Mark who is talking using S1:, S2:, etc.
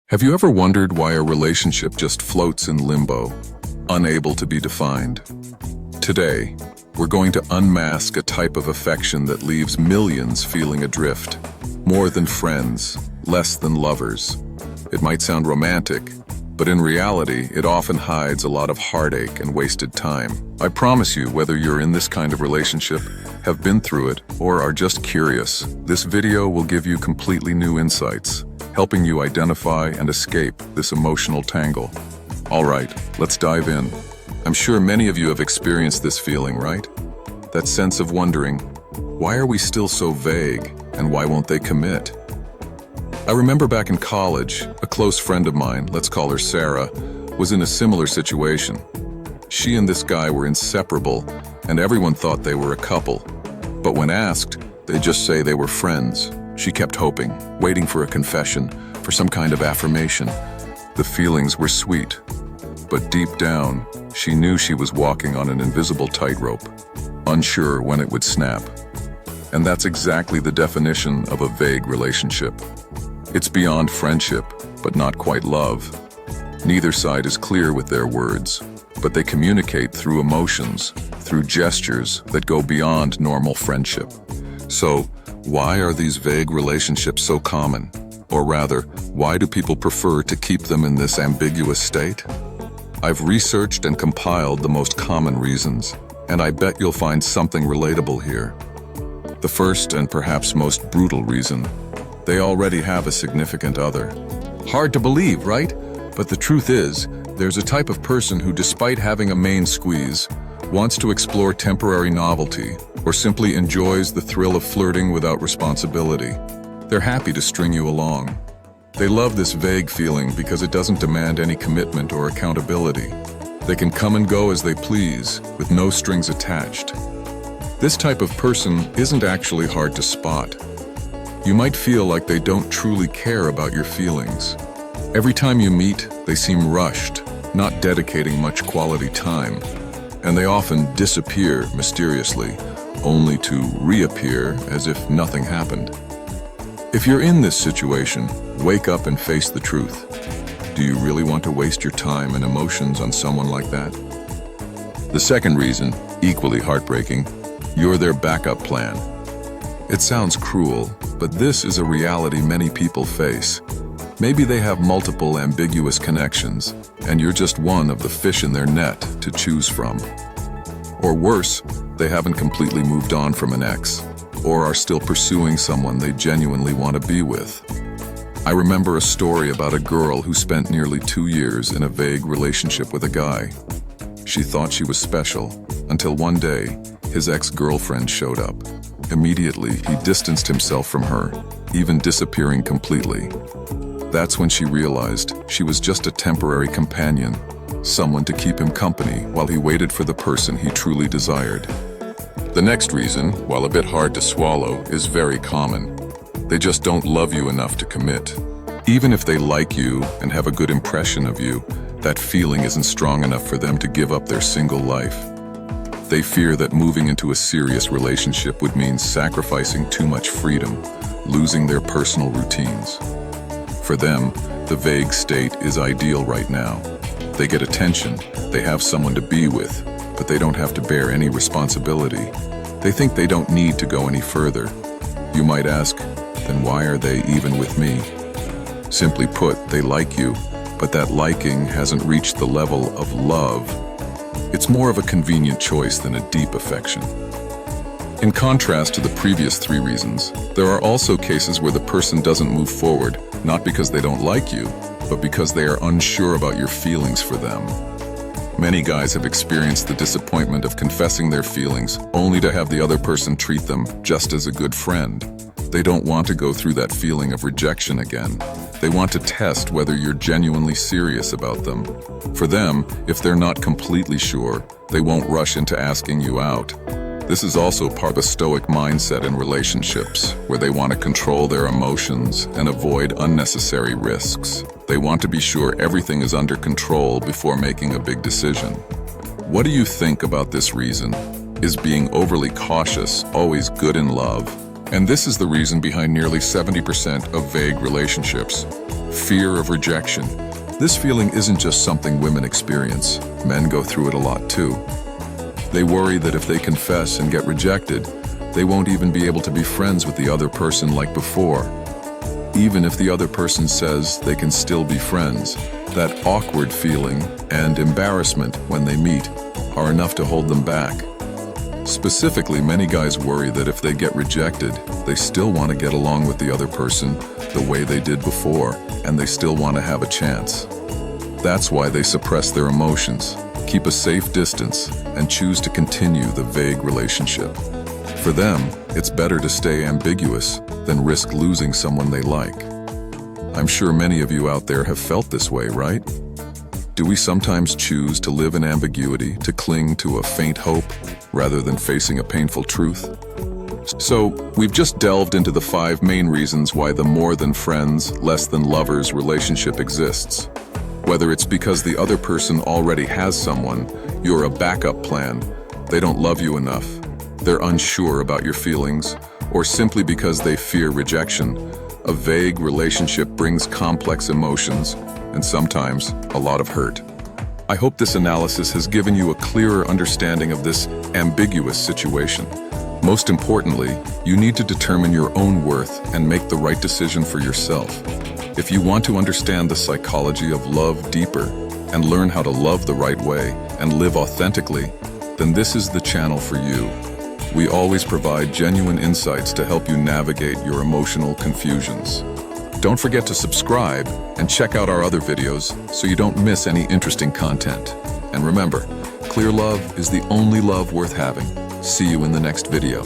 S1: Have you ever wondered why a relationship just floats in limbo, unable to be defined? Today, we're going to unmask a type of affection that leaves millions feeling adrift. More than friends, less than lovers. It might sound romantic, but in reality, it often hides a lot of heartache and wasted time. I promise you, whether you're in this kind of relationship, have been through it, or are just curious, this video will give you completely new insights, helping you identify and escape this emotional tangle. All right, let's dive in. I'm sure many of you have experienced this feeling, right? That sense of wondering, why are we still so vague, and why won't they commit? I remember back in college, a close friend of mine, let's call her Sarah, was in a similar situation. She and this guy were inseparable, and everyone thought they were a couple. But when asked, they'd just say they were friends. She kept hoping, waiting for a confession, for some kind of affirmation. The feelings were sweet, but deep down, she knew she was walking on an invisible tightrope, unsure when it would snap. And that's exactly the definition of a vague relationship. It's beyond friendship, but not quite love. Neither side is clear with their words, but they communicate through emotions, through gestures that go beyond normal friendship. So, why are these vague relationships so common? Or rather, why do people prefer to keep them in this ambiguous state? I've researched and compiled the most common reasons, and I bet you'll find something relatable here. The first and perhaps most brutal reason: they already have a significant other. Hard to believe, right? But the truth is, there's a type of person who, despite having a main squeeze, wants to explore temporary novelty, or simply enjoys the thrill of flirting without responsibility. They're happy to string you along. They love this vague feeling because it doesn't demand any commitment or accountability. They can come and go as they please, with no strings attached. This type of person isn't actually hard to spot. You might feel like they don't truly care about your feelings. Every time you meet, they seem rushed, not dedicating much quality time. And they often disappear mysteriously, only to reappear as if nothing happened. If you're in this situation, wake up and face the truth. Do you really want to waste your time and emotions on someone like that? The second reason, equally heartbreaking: you're their backup plan. It sounds cruel, but this is a reality many people face. Maybe they have multiple ambiguous connections, and you're just one of the fish in their net to choose from. Or worse, they haven't completely moved on from an ex, or are still pursuing someone they genuinely want to be with. I remember a story about a girl who spent nearly 2 years in a vague relationship with a guy. She thought she was special, until one day, his ex-girlfriend showed up. Immediately, he distanced himself from her, even disappearing completely. That's when she realized she was just a temporary companion, someone to keep him company while he waited for the person he truly desired. The next reason, while a bit hard to swallow, is very common. They just don't love you enough to commit. Even if they like you and have a good impression of you, that feeling isn't strong enough for them to give up their single life. They fear that moving into a serious relationship would mean sacrificing too much freedom, losing their personal routines. For them, the vague state is ideal right now. They get attention, they have someone to be with, but they don't have to bear any responsibility. They think they don't need to go any further. You might ask, then why are they even with me? Simply put, they like you, but that liking hasn't reached the level of love. It's more of a convenient choice than a deep affection. In contrast to the previous 3 reasons, there are also cases where the person doesn't move forward, not because they don't like you, but because they are unsure about your feelings for them. Many guys have experienced the disappointment of confessing their feelings, only to have the other person treat them just as a good friend. They don't want to go through that feeling of rejection again. They want to test whether you're genuinely serious about them. For them, if they're not completely sure, they won't rush into asking you out. This is also part of a stoic mindset in relationships, where they want to control their emotions and avoid unnecessary risks. They want to be sure everything is under control before making a big decision. What do you think about this reason? Is being overly cautious always good in love? And this is the reason behind nearly 70% of vague relationships. Fear of rejection. This feeling isn't just something women experience. Men go through it a lot too. They worry that if they confess and get rejected, they won't even be able to be friends with the other person like before. Even if the other person says they can still be friends, that awkward feeling and embarrassment when they meet are enough to hold them back. Specifically, many guys worry that if they get rejected, they still want to get along with the other person the way they did before, and they still want to have a chance. That's why they suppress their emotions, keep a safe distance, and choose to continue the vague relationship. For them, it's better to stay ambiguous than risk losing someone they like. I'm sure many of you out there have felt this way, right? Do we sometimes choose to live in ambiguity, to cling to a faint hope, rather than facing a painful truth? So, we've just delved into the 5 main reasons why the more than friends, less than lovers relationship exists. Whether it's because the other person already has someone, you're a backup plan, they don't love you enough, they're unsure about your feelings, or simply because they fear rejection, a vague relationship brings complex emotions and sometimes a lot of hurt. I hope this analysis has given you a clearer understanding of this ambiguous situation. Most importantly, you need to determine your own worth and make the right decision for yourself. If you want to understand the psychology of love deeper and learn how to love the right way and live authentically, then this is the channel for you. We always provide genuine insights to help you navigate your emotional confusions. Don't forget to subscribe and check out our other videos so you don't miss any interesting content. And remember, clear love is the only love worth having. See you in the next video.